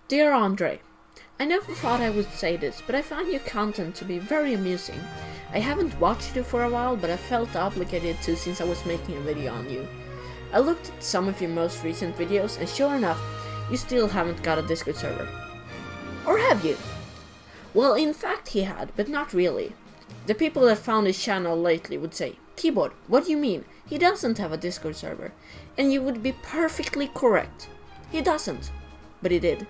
Dear Andrei, I never thought I would say this, but I find your content to be very amusing. I haven't watched you for a while, but I felt obligated to since I was making a video on you. I looked at some of your most recent videos, and sure enough, you still haven't got a Discord server. Or have you? Well, in fact he had, but not really. The people that found his channel lately would say, "Keyboard, what do you mean? He doesn't have a Discord server." And you would be perfectly correct. He doesn't. But he did.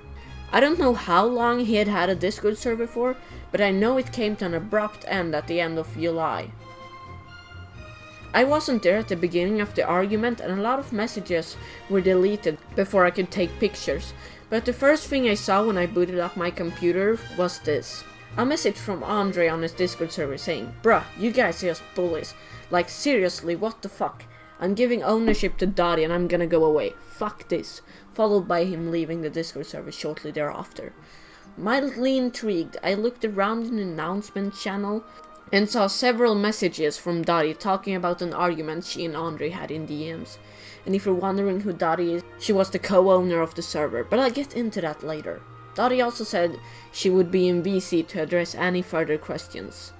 I don't know how long he had a Discord server for, but I know it came to an abrupt end at the end of July. I wasn't there at the beginning of the argument, and a lot of messages were deleted before I could take pictures, but the first thing I saw when I booted up my computer was this. A message from Andrei on his Discord server saying, "Bruh, you guys are just bullies. Like seriously, what the fuck? I'm giving ownership to Dottie and I'm gonna go away. Fuck this." Followed by him leaving the Discord server shortly thereafter. Mildly intrigued, I looked around in the announcement channel and saw several messages from Dottie talking about an argument she and Andrei had in DMs. And if you're wondering who Dottie is, she was the co-owner of the server, but I'll get into that later. Dottie also said she would be in VC to address any further questions.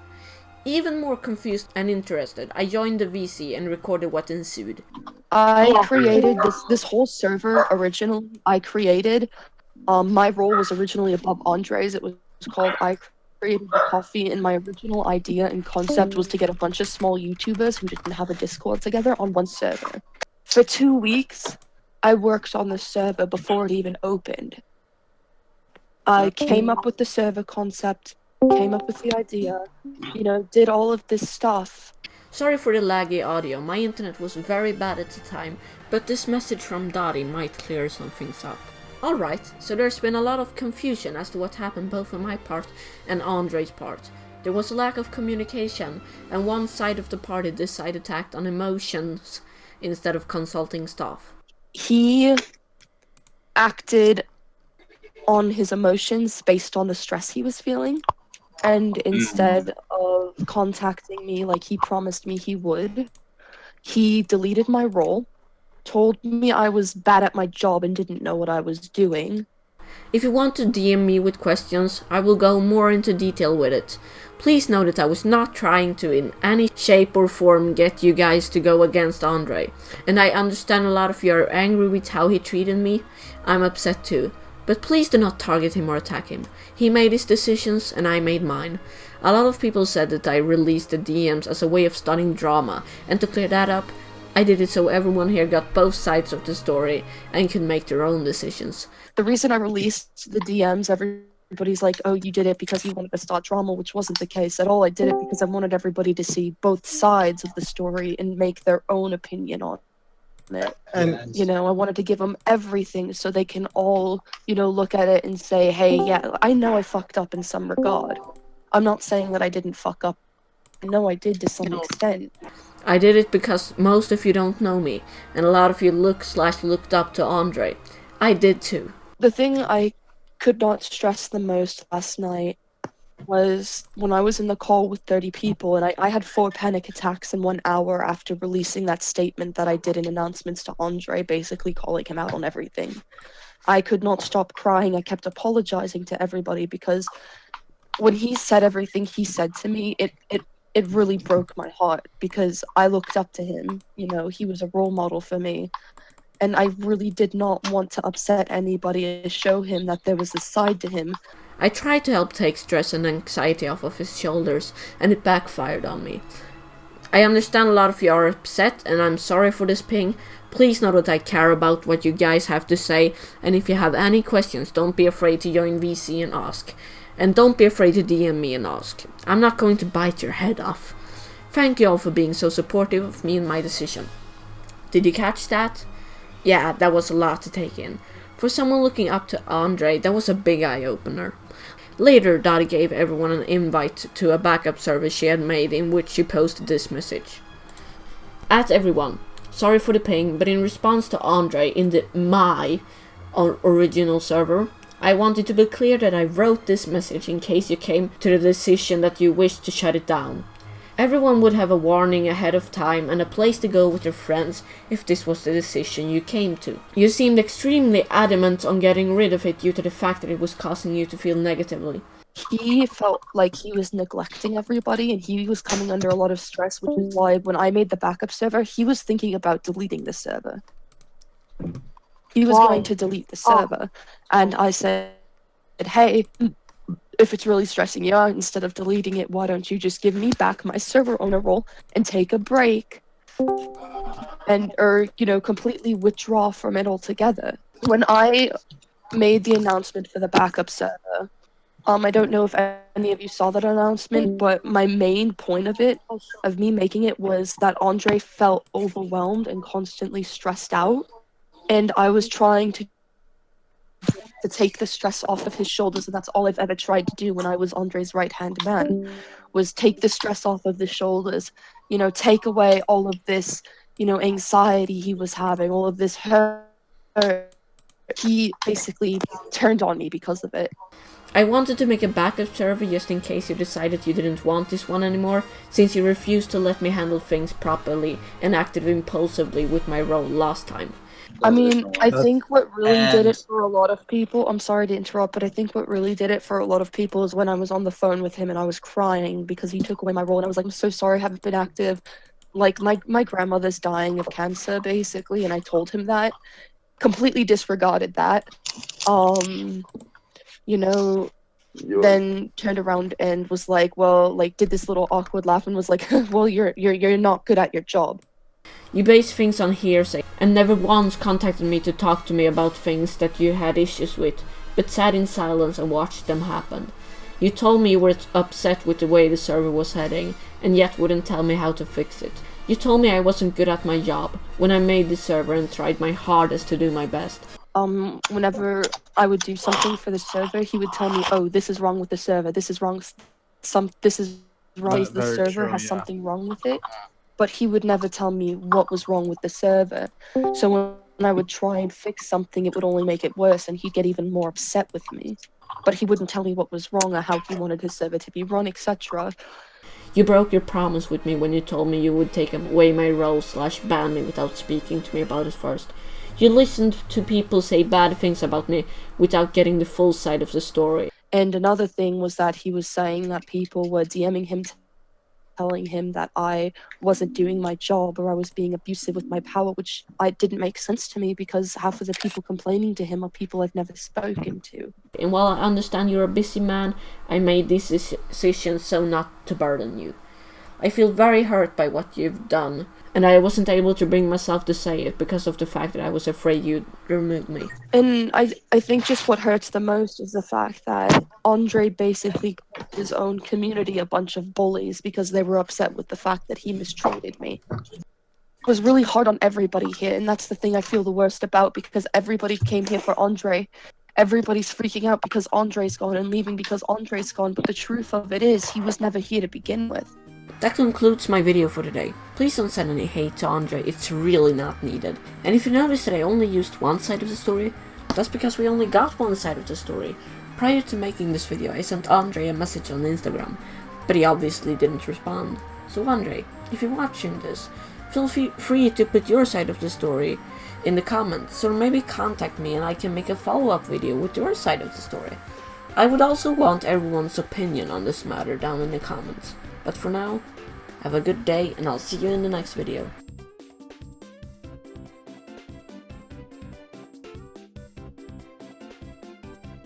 Even more confused and interested, I joined the VC and recorded what ensued. I created this whole server originally. My role was originally above Andrei's. It was called I Created the Coffee, and my original idea and concept was to get a bunch of small YouTubers who didn't have a Discord together on one server. For 2 weeks, I worked on the server before it even opened. I came up with the server concept, came up with the idea, did all of this stuff. Sorry for the laggy audio, my internet was very bad at the time, but this message from Dottie might clear some things up. Alright, so there's been a lot of confusion as to what happened both on my part and Andrei's part. There was a lack of communication, and one side of the party decided to act on emotions instead of consulting staff. He acted on his emotions based on the stress he was feeling, and instead of contacting me like he promised me he would, he deleted my role, told me I was bad at my job and didn't know what I was doing. If you want to DM me with questions, I will go more into detail with it. Please know that I was not trying to in any shape or form get you guys to go against Andrei, and I understand a lot of you are angry with how he treated me. I'm upset too. But please do not target him or attack him. He made his decisions and I made mine. A lot of people said that I released the DMs as a way of starting drama, and to clear that up, I did it so everyone here got both sides of the story and could make their own decisions. The reason I released the DMs, everybody's like, "Oh, you did it because you wanted to start drama," which wasn't the case at all. I did it because I wanted everybody to see both sides of the story and make their own opinion on it. And I wanted to give them everything so they can all look at it and say, "Hey, yeah, I know I fucked up in some regard. I'm not saying that I didn't fuck up. I know I did to some extent." I did it because most of you don't know me, and a lot of you looked up to Andrei. I did too. The thing I could not stress the most last night was when I was in the call with 30 people, and I had 4 panic attacks in 1 hour after releasing that statement that I did in announcements to Andrei, basically calling him out on everything. I could not stop crying. I kept apologizing to everybody because when he said everything he said to me, it really broke my heart because I looked up to him. He was a role model for me. And I really did not want to upset anybody to show him that there was a side to him. I tried to help take stress and anxiety off of his shoulders, and it backfired on me. I understand a lot of you are upset, and I'm sorry for this ping. Please know that I care about what you guys have to say, and if you have any questions, don't be afraid to join VC and ask. And don't be afraid to DM me and ask. I'm not going to bite your head off. Thank you all for being so supportive of me and my decision. Did you catch that? Yeah, that was a lot to take in. For someone looking up to Andrei, that was a big eye-opener. Later, Dottie gave everyone an invite to a backup service she had made in which she posted this message. At everyone, sorry for the ping, but in response to Andrei in the my original server, I wanted to be clear that I wrote this message in case you came to the decision that you wished to shut it down. Everyone would have a warning ahead of time and a place to go with their friends if this was the decision you came to. You seemed extremely adamant on getting rid of it due to the fact that it was causing you to feel negatively. He felt like he was neglecting everybody and he was coming under a lot of stress, which is why when I made the backup server, he was thinking about deleting the server. He was going to delete the server, and I said, hey, if it's really stressing you out, instead of deleting it, why don't you just give me back my server owner role and take a break? Or completely withdraw from it altogether. When I made the announcement for the backup server, I don't know if any of you saw that announcement, but my main point of me making it, was that Andrei felt overwhelmed and constantly stressed out, and I was trying to take the stress off of his shoulders, and that's all I've ever tried to do when I was Andrei's right-hand man, was take the stress off of the shoulders, take away all of this, anxiety he was having, all of this hurt. He basically turned on me because of it. I wanted to make a backup server just in case you decided you didn't want this one anymore, since you refused to let me handle things properly and acted impulsively with my role last time. I mean, I think what really did it for a lot of people, I'm sorry to interrupt, but I think what really did it for a lot of people is when I was on the phone with him and I was crying because he took away my role, and I was like, I'm so sorry I haven't been active. Like, my grandmother's dying of cancer, basically, and I told him that. Completely disregarded that. Then turned around and was like, well, like, did this little awkward laugh and was like, well, you're not good at your job. You based things on hearsay and never once contacted me to talk to me about things that you had issues with, but sat in silence and watched them happen. You told me you were upset with the way the server was heading, and yet wouldn't tell me how to fix it. You told me I wasn't good at my job when I made the server and tried my hardest to do my best. Whenever I would do something for the server, he would tell me, oh, this is wrong with the server, this is wrong, the server has something wrong with it. But he would never tell me what was wrong with the server. So when I would try and fix something, it would only make it worse, and he'd get even more upset with me. But he wouldn't tell me what was wrong or how he wanted his server to be run, etc. You broke your promise with me when you told me you would take away my role / ban me without speaking to me about it first. You listened to people say bad things about me without getting the full side of the story. And another thing was that he was saying that people were DMing him, telling him that I wasn't doing my job or I was being abusive with my power, which didn't make sense to me because half of the people complaining to him are people I've never spoken to. And while I understand you're a busy man, I made this decision so not to burden you. I feel very hurt by what you've done, and I wasn't able to bring myself to say it because of the fact that I was afraid you'd remove me. And I think just what hurts the most is the fact that Andrei basically called his own community a bunch of bullies because they were upset with the fact that he mistreated me. It was really hard on everybody here, and that's the thing I feel the worst about, because everybody came here for Andrei. Everybody's freaking out because Andrei's gone and leaving because Andrei's gone, but the truth of it is he was never here to begin with. That concludes my video for today. Please don't send any hate to Andrei, it's really not needed. And if you noticed that I only used one side of the story, that's because we only got one side of the story. Prior to making this video, I sent Andrei a message on Instagram, but he obviously didn't respond. So Andrei, if you're watching this, feel free to put your side of the story in the comments, or maybe contact me and I can make a follow-up video with your side of the story. I would also want everyone's opinion on this matter down in the comments. But for now, have a good day and I'll see you in the next video.